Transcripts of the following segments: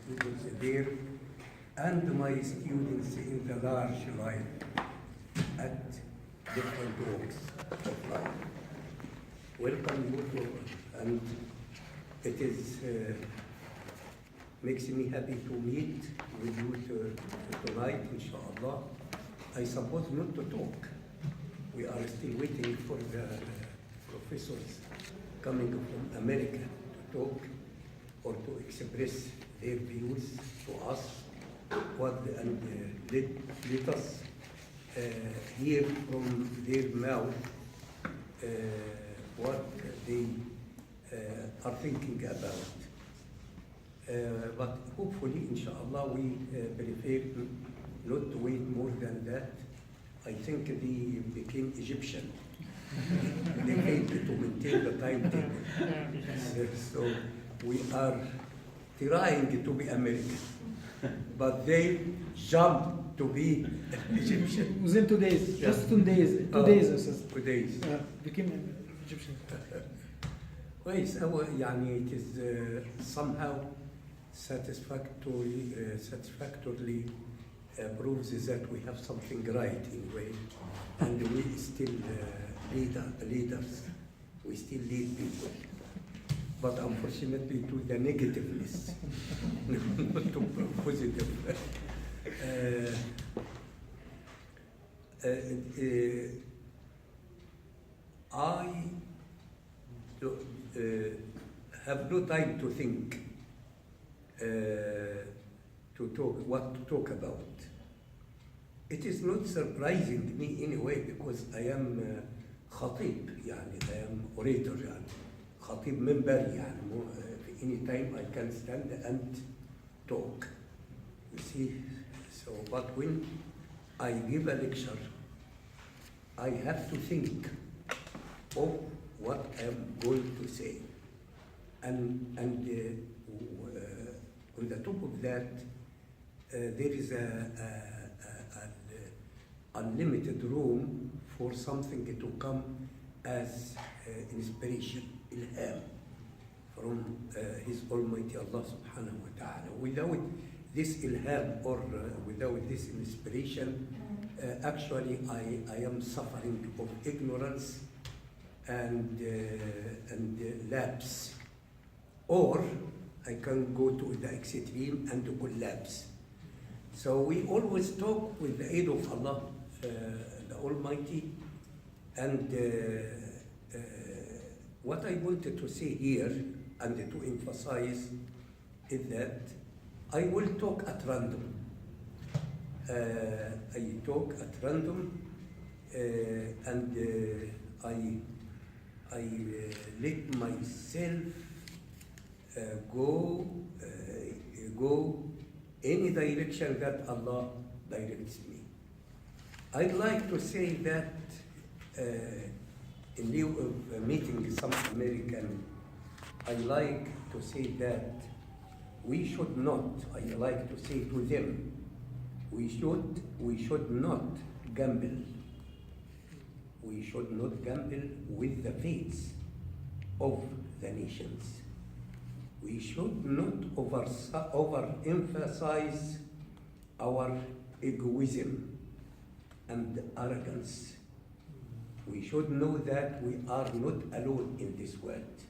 students there and my students in the large life at different walks of life. Welcome you to, and it is makes me happy to meet with you tonight, inshallah. I suppose not to talk. We are still waiting for the professors coming from America to talk or to express their views to us, and let us hear from their mouth what they are thinking about. But hopefully, inshallah, we prefer not to wait more than that. I think they became Egyptian. They hate to maintain the timetable. So we are trying to be American, but they jump to be Egyptian. Within 2 days, Yeah. just 2 days, 2 days or so. 2 days. Became Egyptian. كويس أوي يعني it is somehow satisfactorily proves that we have something right in a way, and we still leaders, we still lead people, but unfortunately to the negativeness, not to positive. I have no time to think to talk what to talk about. It is not surprising me anyway because I am خطيب يعني I am orator يعني خطيب منبر يعني any time I can stand and talk. You see, so but when I give a lecture, I have to think of what I'm going to say, and on the top of that, there is an unlimited room for something to come as inspiration, ilham, from His Almighty Allah Subhanahu wa Taala. Without this ilham or without this inspiration, actually I am suffering of ignorance and lapse, or I can go to the extreme and collapse. So we always talk with the aid of Allah, the Almighty, and what I wanted to say here and to emphasize is that I will talk at random. I talk at random, and I let myself go any direction that Allah directs me. I'd like to say that in lieu of meeting some American, I like to say that we should not, I like to say to them, we should not gamble. We should not gamble with the fates of the nations. We should not overemphasize our egoism and arrogance. We should know that we are not alone in this world.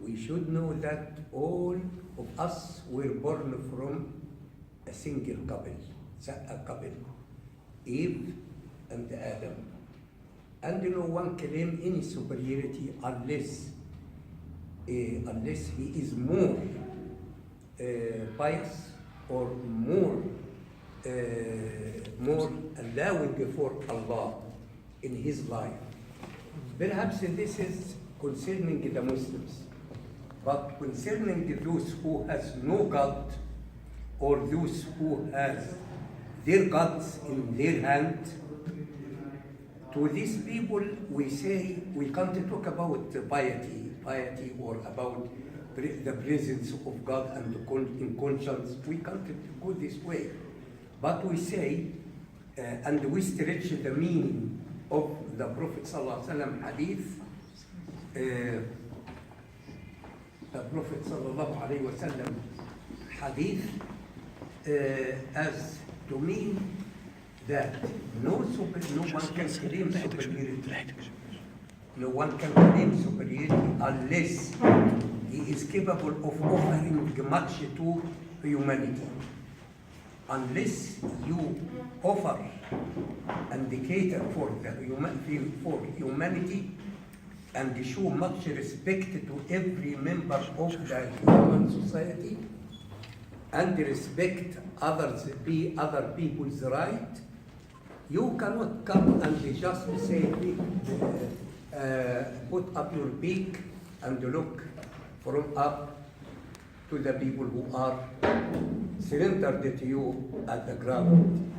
We should know that all of us were born from a single couple, Eve and Adam. And no one claim any superiority unless he is more pious or more allowing for Allah in his life. Perhaps this is concerning the Muslims, but concerning those who has no God or those who has their gods in their hand, to these people we say we can't talk about piety or about the presence of God and in conscience. We can't go this way. But we say, and we stretch the meaning of the Prophet ﷺ hadith, the Prophet ﷺ hadith as to mean that no one can claim superiority. No one can claim superiority unless he is capable of offering much to humanity. Unless you offer and cater for humanity and show much respect to every member of the human society and respect other people's right, you cannot come and just say, put up your beak and look from up to the people who are surrendered to you at the ground.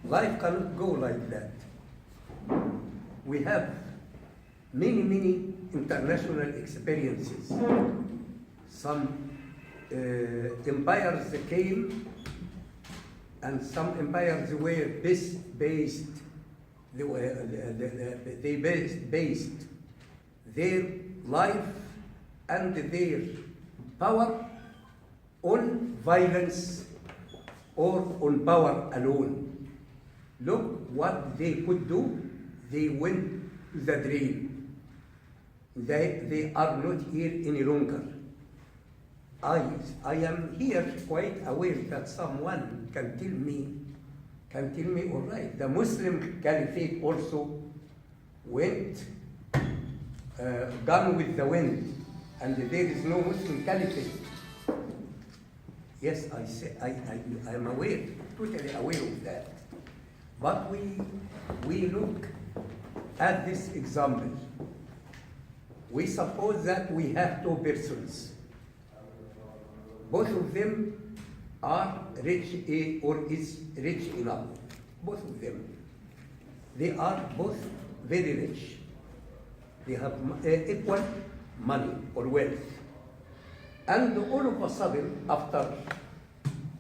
Life cannot go like that. We have many international experiences. Some empires came, and some empires were based their life and their power on violence or on power alone. Look what they could do. They went to the drain. They are not here any longer. I am here quite aware that someone can tell me, all right, the Muslim Caliphate also went gone with the wind, and there is no Muslim Caliphate. Yes, I am aware, totally aware of that. But we look at this example. We suppose that we have two persons. Both of them are rich or is rich enough. Both of them. They are both very rich. They have equal money or wealth. And all of a sudden, after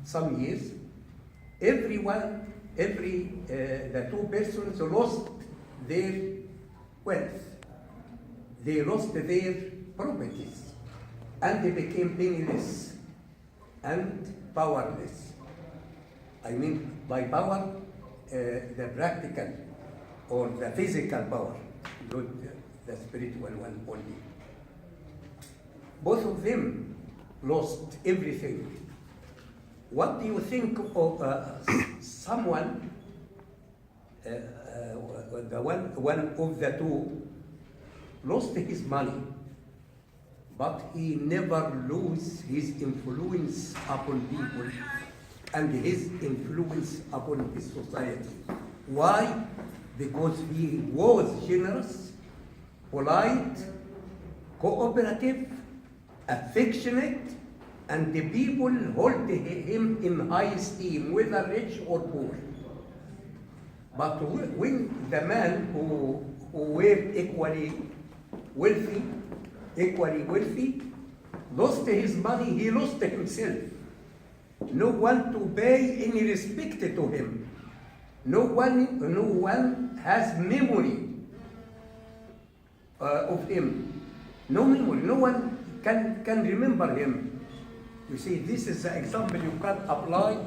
some years, the two persons lost their wealth. They lost their properties, and they became penniless and powerless. I mean by power, the practical or the physical power, not the spiritual one only. Both of them lost everything. What do you think of someone, one of the two, lost his money, but he never lose his influence upon people and his influence upon his society. Why? Because he was generous, polite, cooperative, affectionate, and the people hold him in high esteem, whether rich or poor. But when the man who were equally wealthy, lost his money, he lost himself. No one to pay any respect to him. No one has memory of him. No memory. No one can remember him. You see, this is the example you can apply.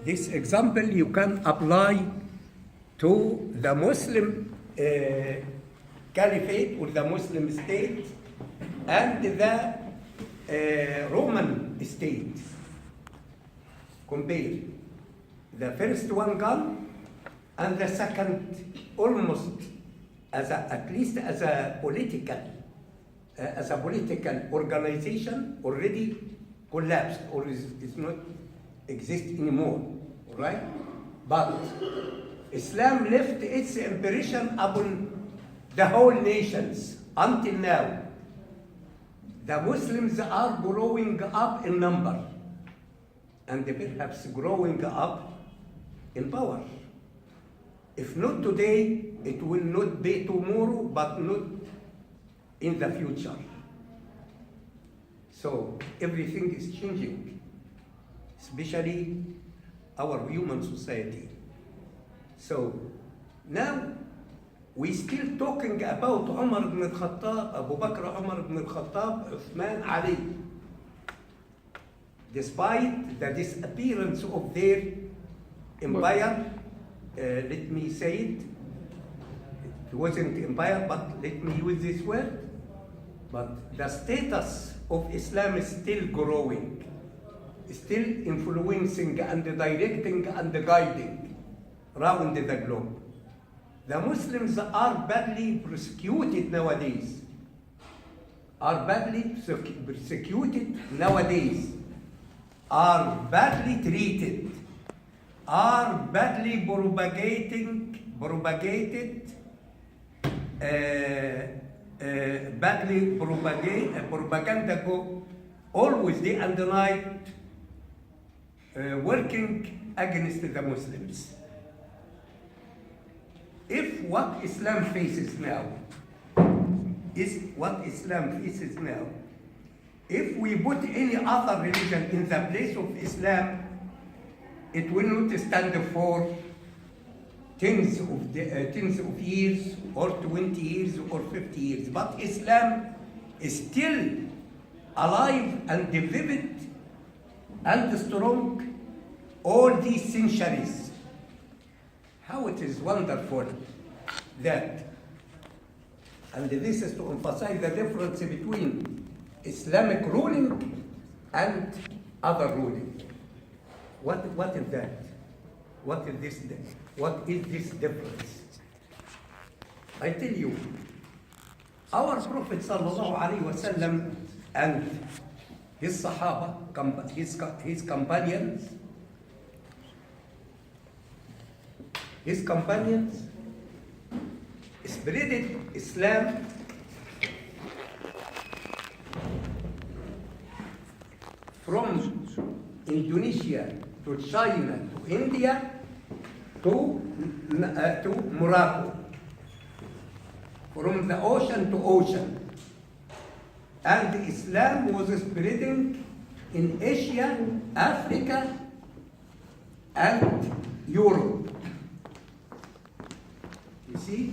This example you can apply to the Muslim Caliphate or the Muslim state and the Roman state. Compare. The first one gone, and the second almost at least as a political organization already collapsed or is not exist anymore. All right? But Islam left its impression upon the whole nations until now. The Muslims are growing up in number and perhaps growing up in power. If not today, it will not be tomorrow, but not in the future. So everything is changing, especially our human society. So now we still talking about Umar ibn al-Khattab, Abu Bakr, Umar ibn al-Khattab, Uthman, Ali. despite the disappearance of their empire, let me say it, it wasn't empire, but let me use this word, but the status of Islam is still growing, still influencing and directing and guiding around the globe. The Muslims are badly persecuted nowadays, are badly persecuted nowadays, are badly treated, are badly propagated, badly propaganda go always day and night, working against the Muslims. If what Islam faces now is what Islam faces now, if we put any other religion in the place of Islam, it will not stand for tens of years, or 20 years, or 50 years. But Islam is still alive and vivid and strong all these centuries. How it is wonderful that, and this is to emphasize the difference between Islamic ruling and other ruling. What is that? What is this difference? I tell you, our Prophet sallallahu alaihi wasallam and his Sahaba, his companions, spreaded Islam from Indonesia to China to India to Morocco, from the ocean to ocean. And Islam was spreading in Asia, Africa, and Europe. You see?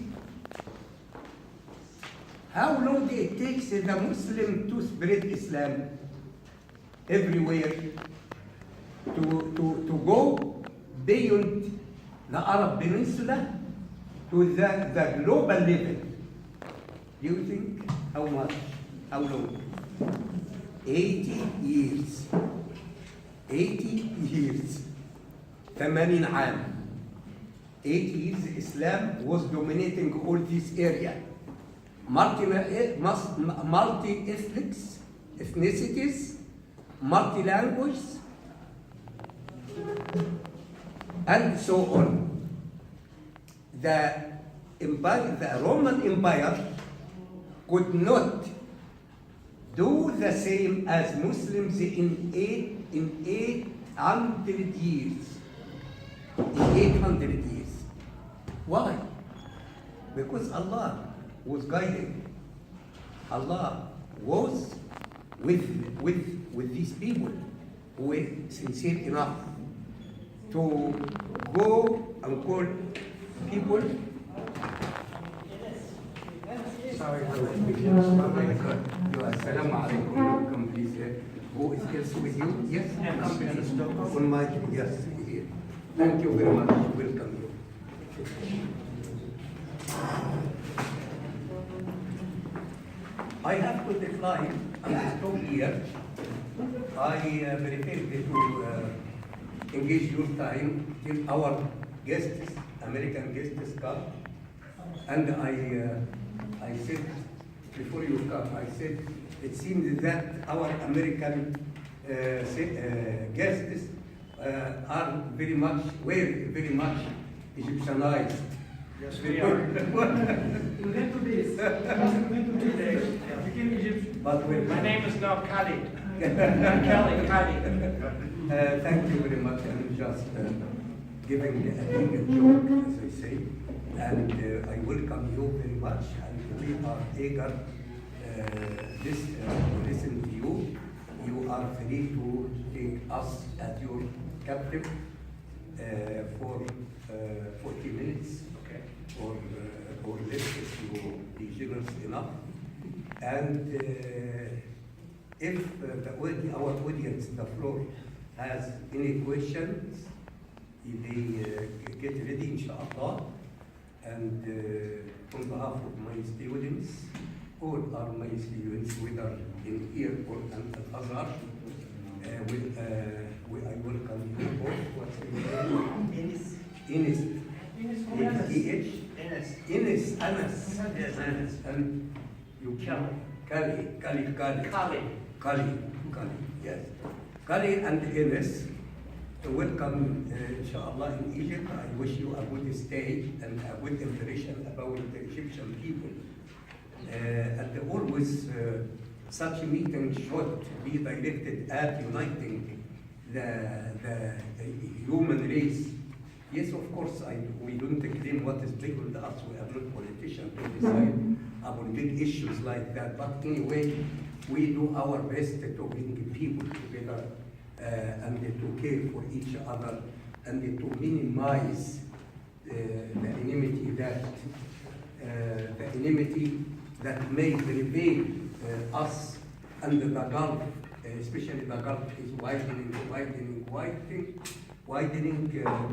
How long it takes the Muslim to spread Islam everywhere, to go beyond the Arab Peninsula to the global level? Do you think how much? How long? 80 years. 80 years. 80 عام. 80 years Islam was dominating all this area. Multi-ethnicities, multi-languages, and so on. The Roman Empire could not do the same as Muslims in 800 years. In 800 years. Why? Because Allah was guiding. Allah was with these people who were sincere enough to go and call people. Sorry, Assalamu alaikum. Welcome, please. Who is else with you? Yes, on my yes, here. Thank you very much. Welcome you. I have to decline and stop here. I prefer to engage your time till our guests, American guests, come. And I said, before you come, I said, it seems that our American guests are very much Egyptianized. Yes, we are. Within 2 days. Within 2 days. Became Egyptian. But my name is now Khalid. Kelly, Khalid. Thank you very much. I'm just giving a joke, as I say. And I welcome you very much. And we are eager to listen to you. You are free to take us as your captive for 40 minutes. Or less if you be generous enough. And if our audience, the floor, has any questions, they get ready, inshallah. And on behalf of my students, all are my students, whether in here or in Azhar, I welcome you both. What's your name? Ines. Ines, Anas. Yes, Anas. And you Kali. Kali, yes. Kali and Ines, welcome, inshallah, in Egypt. I wish you a good stay and a good impression about the Egyptian people. And always such meetings should be directed at uniting the human race. Yes, of course, we don't claim what is beyond us. We are not politicians to decide upon big issues like that. But anyway, we do our best to bring people together and to care for each other and to minimize the enmity that may prevail us and the Gulf, especially the Gulf is widening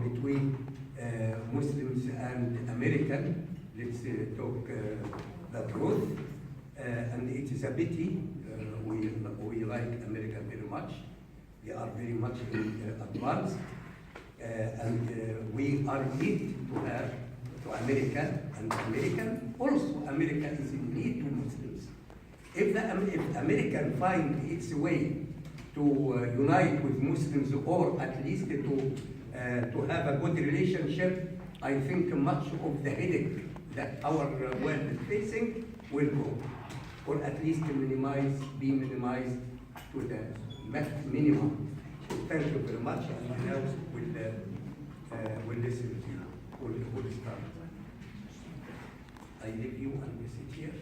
between Muslims and American. Let's talk the truth. And it is a pity. We like America very much. They are very much advanced. And we are need to have to America, and America is in need to Muslims. If America find its way to unite with Muslims, or at least to have a good relationship, I think much of the headache that our world is facing will go, or at least be minimized to the minimum. Thank you very much, and now we'll listen to you. We'll start. I leave you and we sit here.